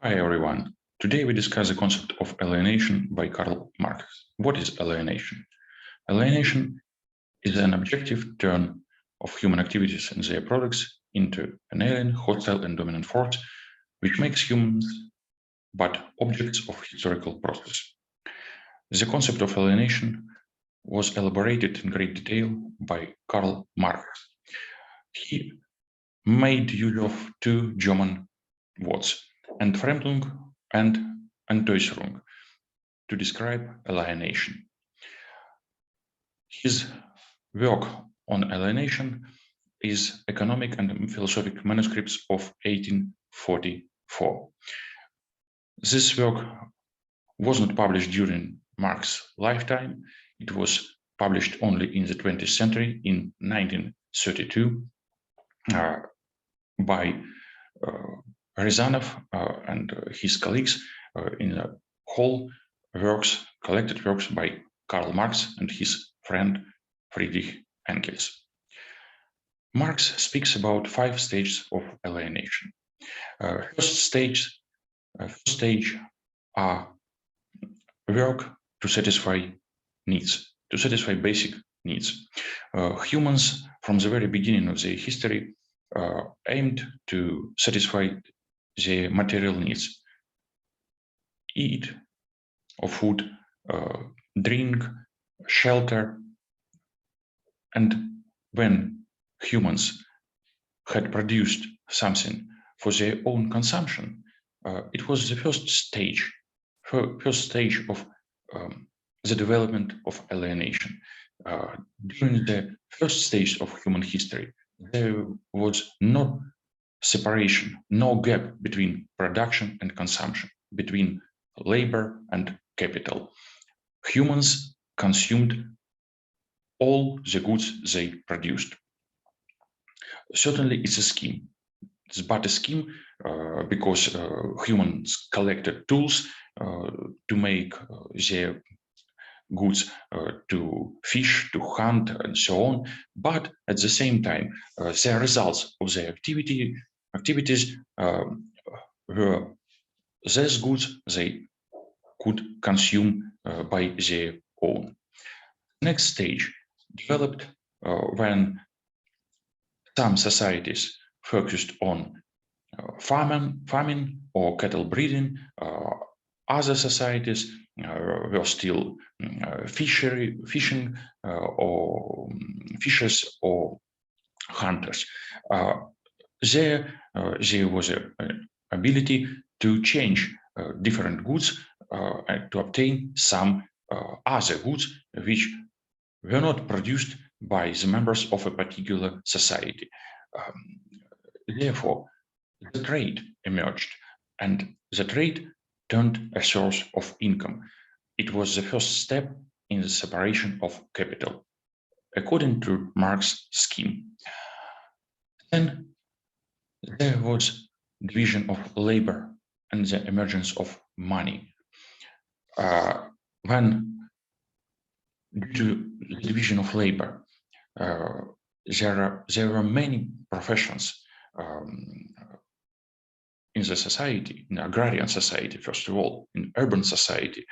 Hi everyone. Today we discuss the concept of alienation by Karl Marx. What is alienation? Alienation is an objective turn of human activities and their products into an alien, hostile, and dominant force, which makes humans but objects of historical process. The concept of alienation was elaborated in great detail by Karl Marx. He made use of two German words, Entfremdung and Entäußerung, to describe alienation. His work on alienation is Economic and Philosophical Manuscripts of 1844. This work was not published during Marx's lifetime. It was published only in the 20th century, in 1932, by Ryazanov and his colleagues in the whole works, collected works by Karl Marx and his friend Friedrich Engels. Marx speaks about 5 stages of alienation. First stage are work to satisfy needs, to satisfy basic needs. Humans, from the very beginning of their history, aimed to satisfy their material needs: eat or food, drink, shelter. And when humans had produced something for their own consumption, it was the first stage of the development of alienation. During the first stage of human history, there was no separation, no gap between production and consumption, between labor and capital. Humans consumed all the goods they produced. Certainly, it's a scheme. It's but a scheme because humans collected tools to make their goods, to fish, to hunt, and so on. But at the same time, the results of their activities were those goods they could consume by their own. Next stage developed when some societies focused on farming or cattle breeding. Other societies were still fishing or fishers or hunters. There was an ability to change different goods and to obtain some other goods which were not produced by the members of a particular society. Therefore, the trade emerged, and the trade turned a source of income. It was the first step in the separation of capital, according to Marx's scheme. Then there was division of labor and the emergence of money. When due to the division of labor, there were many professions in the society, in agrarian society, first of all, in urban society,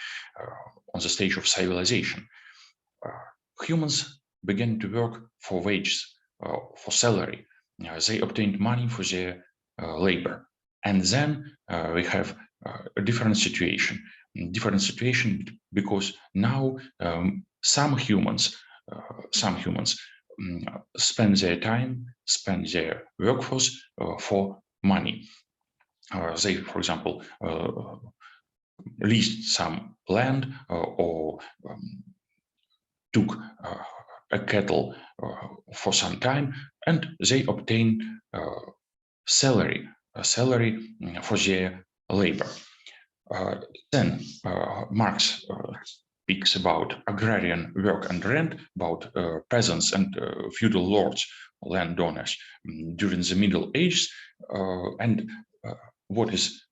on the stage of civilization. Humans began to work for wages, for salary. They obtained money for their labor. And then we have a different situation because now some humans spend their time, spend their workforce for money. They, for example, leased some land or took a cattle for some time, and they obtain a salary for their labor. Then Marx speaks about agrarian work and rent, about peasants and feudal lords, landowners during the Middle Ages, and what is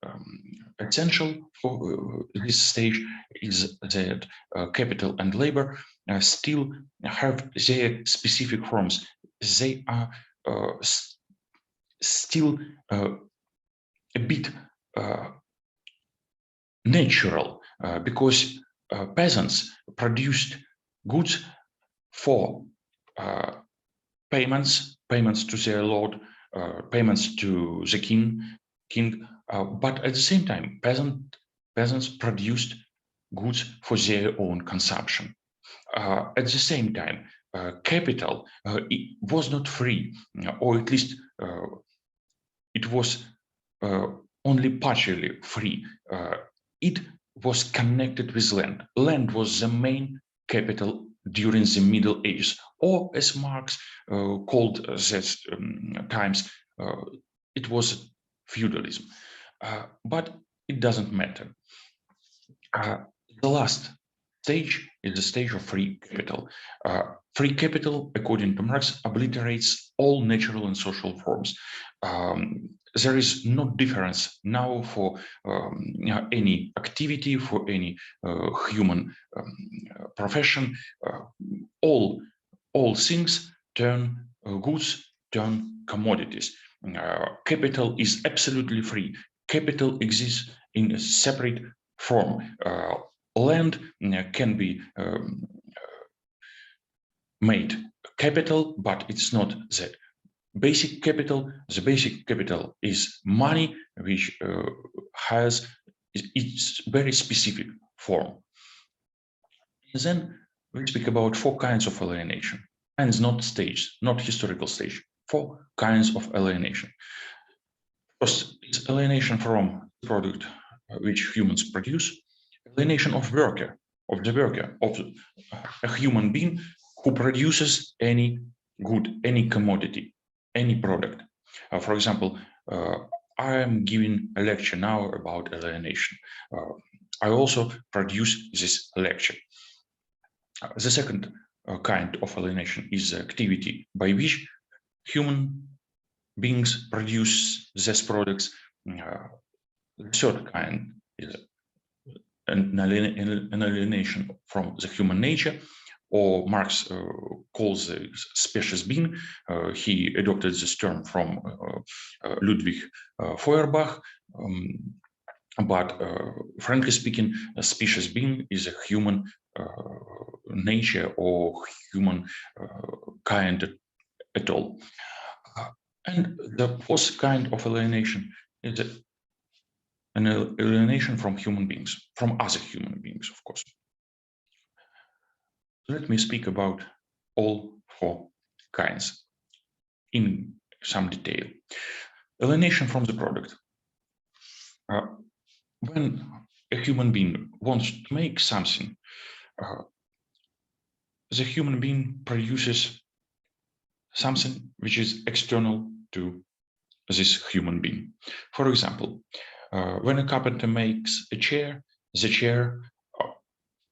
essential for this stage is that capital and labor still have their specific forms. They are still a bit natural, because peasants produced goods for payments to their lord, payments to the king, but at the same time, peasants produced goods for their own consumption. At the same time, capital it was not free, or at least it was only partially free. It was connected with land. Land was the main capital during the Middle Ages, or as Marx called these times, it was feudalism. But it doesn't matter. The last stage is the stage of free capital. Free capital, according to Marx, obliterates all natural and social forms. There is no difference now for any activity, for any human profession. All things turn goods, turn commodities. Capital is absolutely free. Capital exists in a separate form. Land can be made capital, but it's not that basic capital. The basic capital is money, which has its very specific form. And then we speak about 4 kinds of alienation, and it's not stage, not historical stage. 4 kinds of alienation. First, it's alienation from the product which humans produce. Alienation of the worker, of a human being who produces any good, any commodity, any product. For example, I am giving a lecture now about alienation. I also produce this lecture. The second kind of alienation is the activity by which human beings produce these products. The third kind is an alienation from the human nature, or Marx calls the species being. He adopted this term from Ludwig Feuerbach. But frankly speaking, a species being is a human nature or human kind at all. And the fourth kind of alienation is an alienation from human beings, from other human beings, of course. Let me speak about all 4 kinds in some detail. Alienation from the product. When a human being wants to make something, the human being produces something which is external to this human being. For example, when a carpenter makes a chair, the chair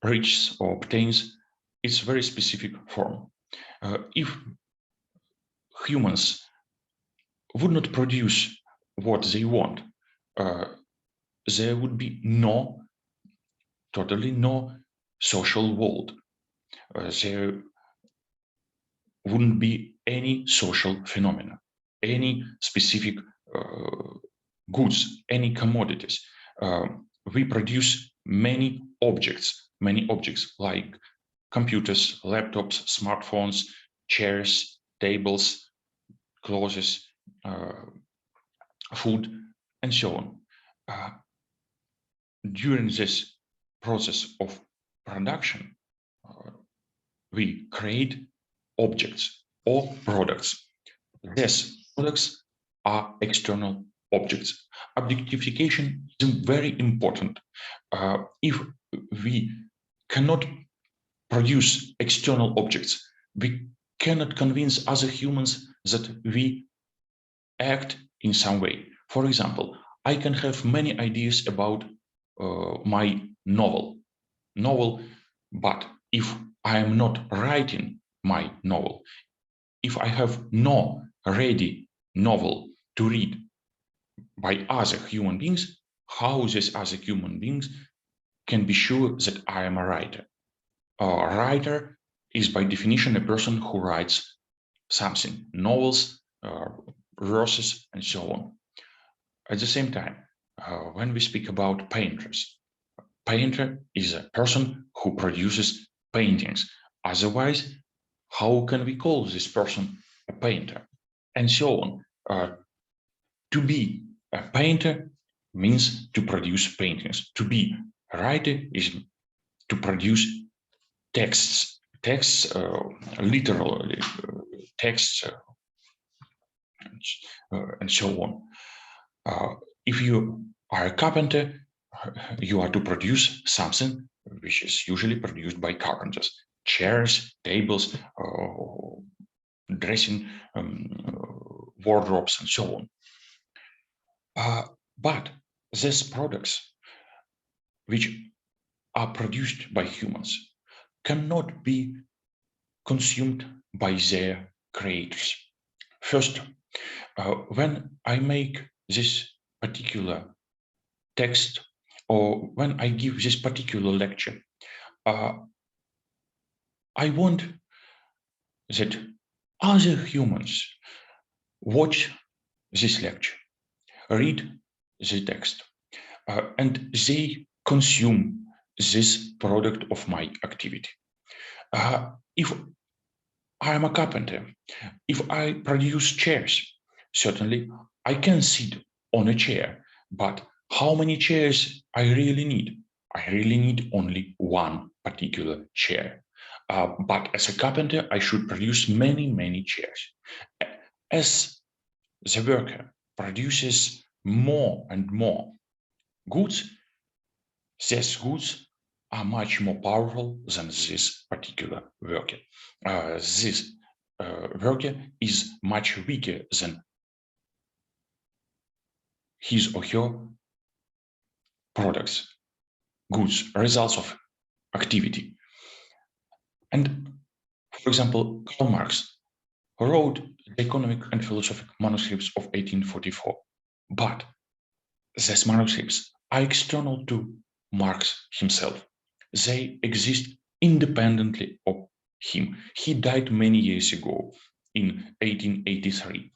reaches or obtains its very specific form. If humans would not produce what they want, there would be totally no social world. There wouldn't be any social phenomena, any specific goods, any commodities. We produce many objects like computers, laptops, smartphones, chairs, tables, clothes, food, and so on. During this process of production, we create objects or products. These products are external objects. Objectification is very important. If we cannot produce external objects, we cannot convince other humans that we act in some way. For example, I can have many ideas about my novel, but if I am not writing my novel, if I have no ready novel to read by other human beings, how these other human beings can be sure that I am a writer? A writer is by definition a person who writes something, novels, verses, and so on. At the same time, when we speak about painters, painter is a person who produces paintings. Otherwise, how can we call this person a painter? And so on. To be a painter means to produce paintings. To be a writer is to produce texts, literally texts, and so on. If you are a carpenter, you are to produce something which is usually produced by carpenters: chairs, tables, dressing, wardrobes, and so on. But these products which are produced by humans cannot be consumed by their creators. First, when I make this particular text, or when I give this particular lecture, I want that other humans watch this lecture, read the text, and they consume this product of my activity. If I am a carpenter, if I produce chairs, certainly I can sit on a chair, but how many chairs I really need? I really need only one particular chair. But as a carpenter, I should produce many, many chairs. As the worker produces more and more goods, these goods are much more powerful than this particular worker. This worker is much weaker than his or her products, goods, results of activity. And for example, Karl Marx wrote the Economic and Philosophical Manuscripts of 1844, but these manuscripts are external to Marx himself. They exist independently of him. He died many years ago in 1883.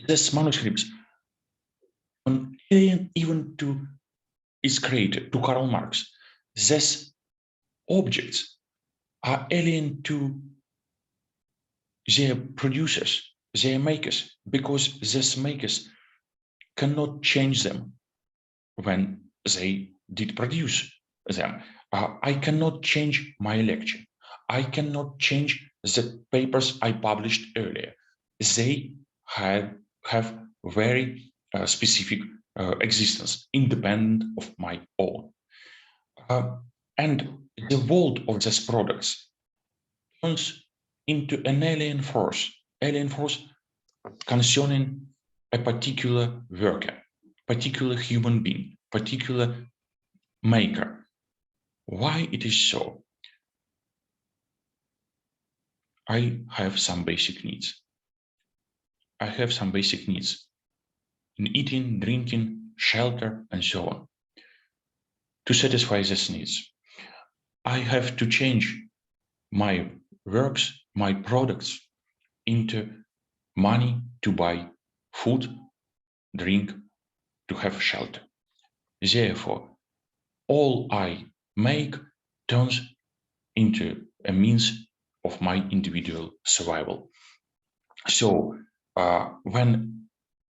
These manuscripts, even to its creator, to Karl Marx, these objects are alien to their producers, their makers, because these makers cannot change them when they did produce them. I cannot change my lecture. I cannot change the papers I published earlier. They have very specific existence, independent of my own. And the world of these products turns into an alien force concerning a particular worker, particular human being, particular maker. Why it is so? I have some basic needs. I have some basic needs in eating, drinking, shelter, and so on. To satisfy these needs, I have to change my works, my products into money to buy food, drink, to have shelter. Therefore, all I make turns into a means of my individual survival. So when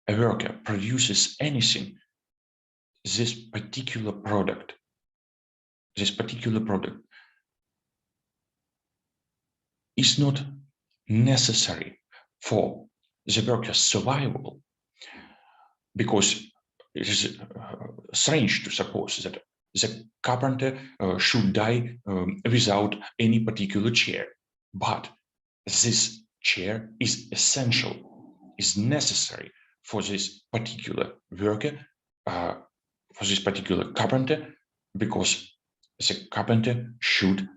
a worker produces anything, this particular product is not necessary for the worker's survival, because it is strange to suppose that the carpenter should die without any particular chair. But this chair is essential, is necessary for this particular worker, for this particular carpenter, because the carpenter should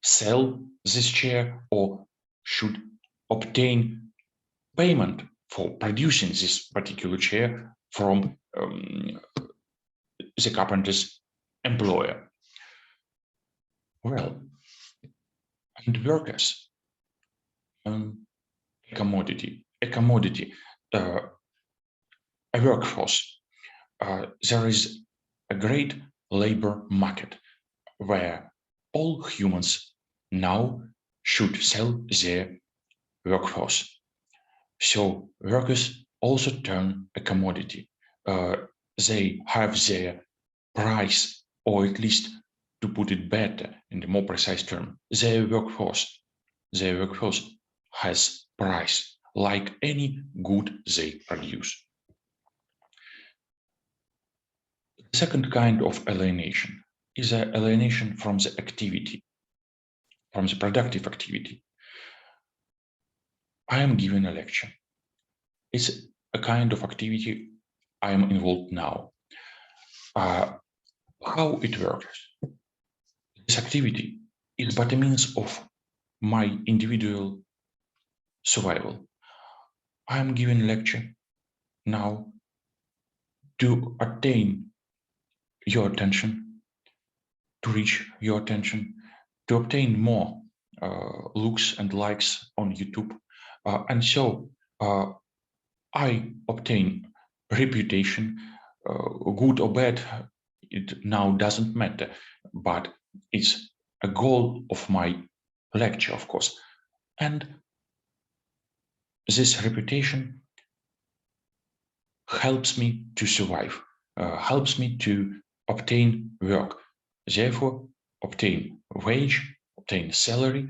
sell this chair or should obtain payment for producing this particular chair from the carpenter's employer. Well, and workers, a commodity, a workforce. there is a great labor market where all humans now should sell their workforce. So workers also turn a commodity. They have their price, or at least, to put it better in the more precise term, their workforce has price, like any good they produce. The second kind of alienation is an alienation from the activity, from the productive activity. I am giving a lecture. It's a kind of activity I am involved now. How it works? This activity is but a means of my individual survival. I am giving a lecture now to attain your attention, to reach your attention, to obtain more looks and likes on YouTube. And so I obtain reputation, good or bad, it now doesn't matter, but it's a goal of my lecture, of course. And this reputation helps me to survive, helps me to obtain work, therefore obtain wage, obtain salary,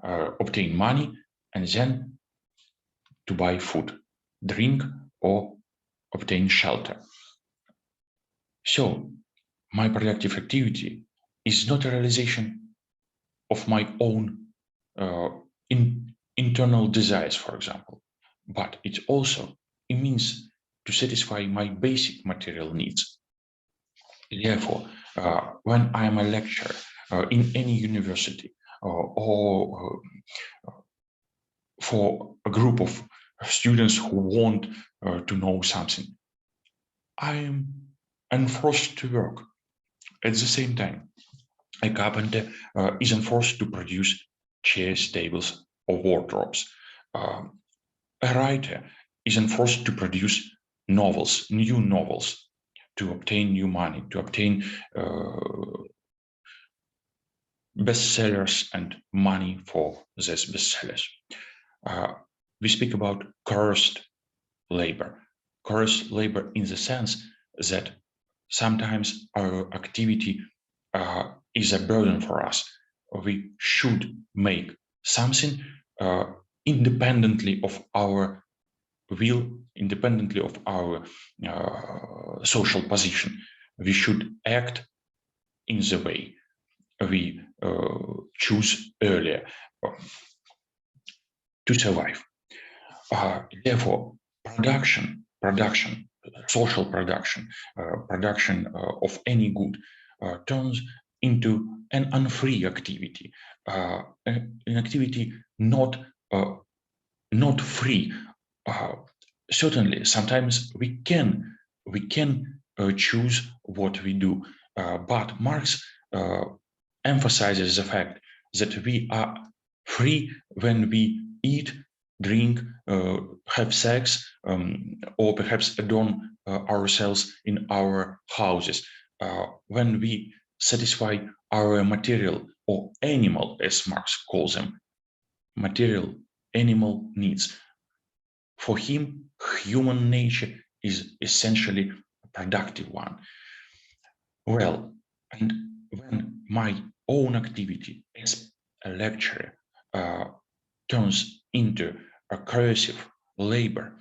obtain money, and then to buy food, drink, or obtain shelter. So my productive activity is not a realization of my own internal desires, for example, but it's also a means to satisfy my basic material needs. Therefore, when I am a lecturer in any university or for a group of students who want to know something, I am enforced to work. At the same time, a carpenter is enforced to produce chairs, tables, or wardrobes. A writer is enforced to produce novels, new novels, to obtain new money, to obtain bestsellers and money for these bestsellers. We speak about coerced labor. Coerced labor in the sense that sometimes our activity is a burden for us. We should make something independently of our will, independently of our social position. We should act in the way we choose earlier to survive. Therefore, production, social production, production of any good turns into an unfree activity, an activity not free. Certainly, sometimes we can choose what we do, but Marx emphasizes the fact that we are free when we eat, drink, have sex, or perhaps adorn ourselves in our houses, when we satisfy our material or animal, as Marx calls them, material animal needs. For him, human nature is essentially a productive one. Well, and when my own activity as a lecturer turns into a coercive labor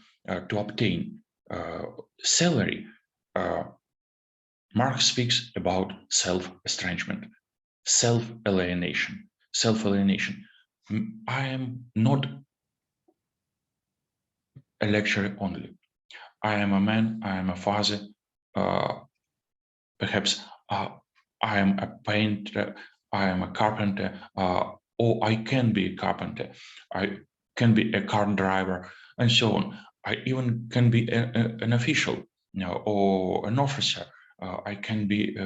to obtain salary, Marx speaks about self-estrangement, self-alienation, self-alienation. I am not a lecturer only. I am a man, I am a father, perhaps I am a painter, I am a carpenter, or I can be a carpenter, I can be a car driver, and so on. I even can be an official, or an officer. I can be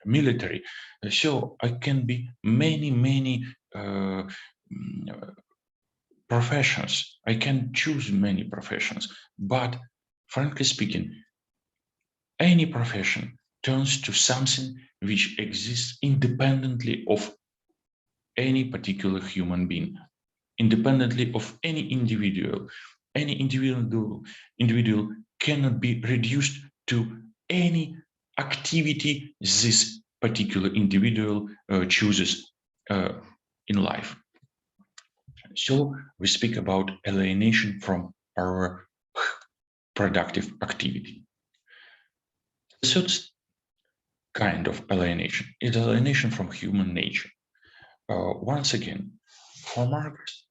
military. So I can be many professions. I can choose many professions, but frankly speaking, any profession turns to something which exists independently of any particular human being, independently of any individual. Any individual cannot be reduced to any activity this particular individual chooses in life. So we speak about alienation from our productive activity. The third kind of alienation is alienation from human nature. Once again, for Marx,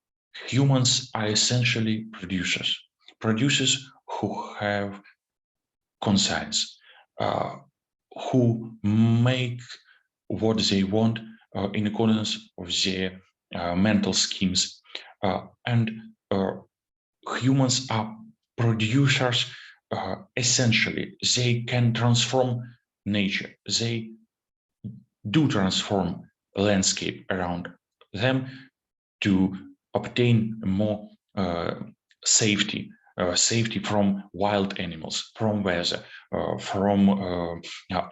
humans are essentially producers who have conscience, who make what they want in accordance with their mental schemes, and humans are producers. Essentially, they can transform nature. They do transform landscape around them to obtain more safety from wild animals, from weather, from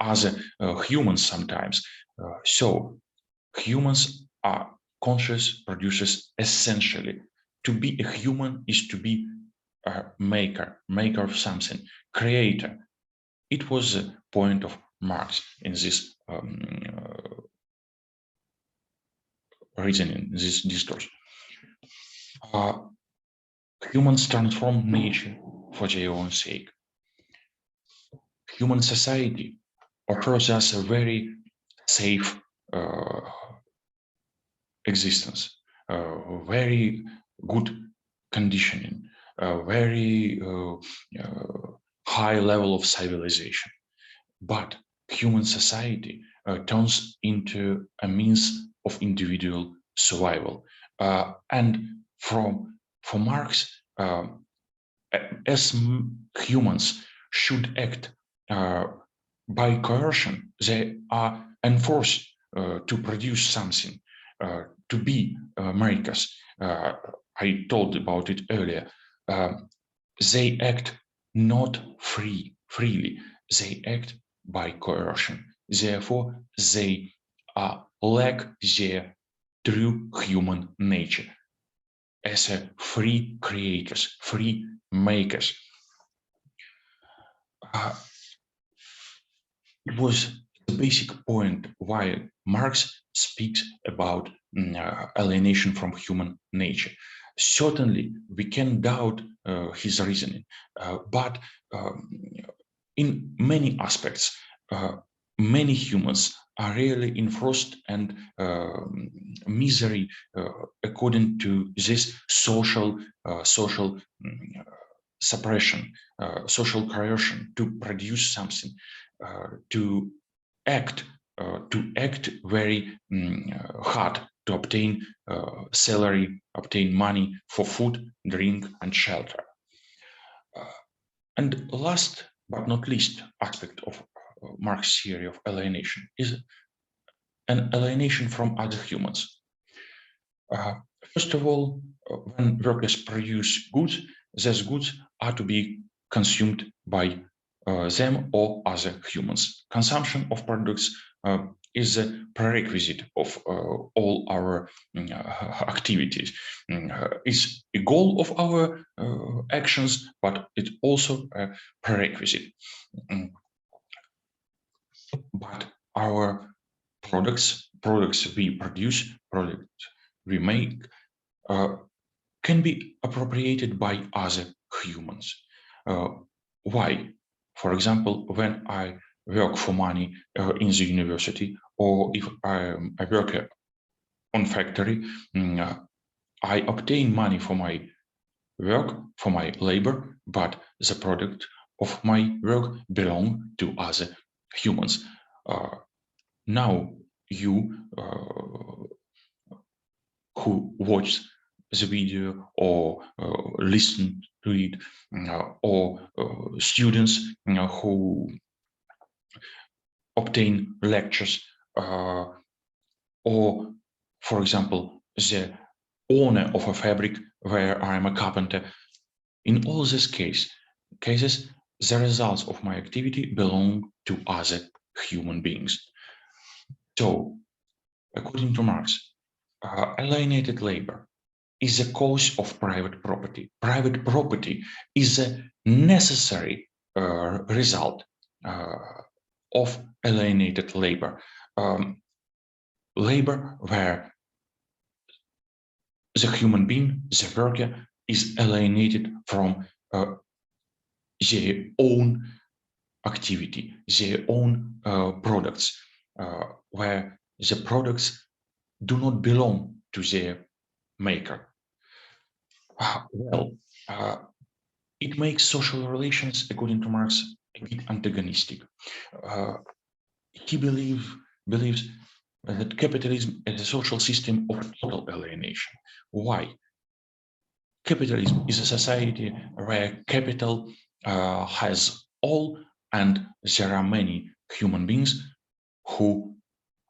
other humans sometimes. So humans are conscious producers essentially. To be a human is to be a maker of something, creator. It was a point of Marx in this reasoning, this discourse. Humans transform nature for their own sake. Human society offers us a very safe existence, very good conditioning, very high level of civilization. But human society turns into a means of individual survival. And for Marx, as humans should act by coercion, they are enforced to produce something, to be makers. I told about it earlier. They act not freely. They act by coercion. Therefore, they lack their true human nature as a free creators, free makers. It was the basic point why Marx speaks about alienation from human nature. Certainly, we can doubt his reasoning, but in many aspects, many humans are really enforced and misery according to this social suppression, social coercion to produce something, to act very hard to obtain salary, obtain money for food, drink, and shelter. And last but not least aspect of Marx's theory of alienation is an alienation from other humans. First of all, when workers produce goods, those goods are to be consumed by them or other humans. Consumption of products is a prerequisite of all our activities. It's a goal of our actions, but it's also a prerequisite. But our products we produce, products we make, can be appropriated by other humans. Why? For example, when I work for money in the university, or if I work on factory, I obtain money for my work, for my labor, but the product of my work belong to other humans. Now you who watch the video or listen to it, or students who obtain lectures, or, for example, the owner of a fabric where I'm a carpenter. In all these cases, the results of my activity belong to other human beings. So, according to Marx, alienated labor is a cause of private property. Private property is a necessary result of alienated labor. Labor where the human being, the worker, is alienated from their own activity, their own products, where the products do not belong to their maker. Well, it makes social relations, according to Marx, a bit antagonistic. He believes that capitalism is a social system of total alienation. Why? Capitalism is a society where capital has all, and there are many human beings who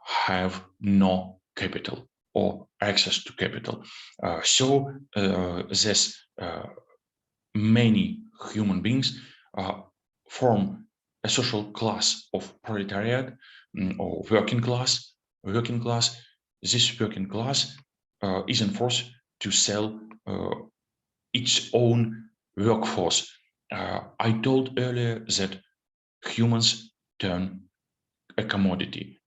have no capital or access to capital. So there's many human beings form a social class of proletariat or working class. This working class is enforced to sell its own workforce. I told earlier that humans turn a commodity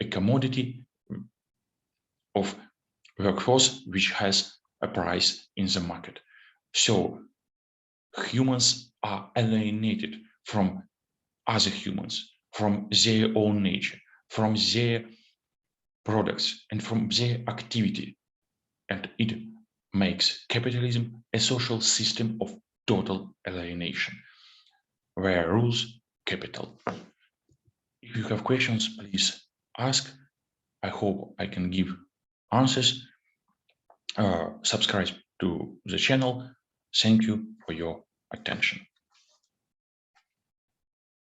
of workforce which has a price in the market. So humans are alienated from other humans, from their own nature, from their products, and from their activity. And it makes capitalism a social system of total alienation, where rules capital. If you have questions, please ask. I hope I can give answers. Subscribe to the channel. Thank you for your attention.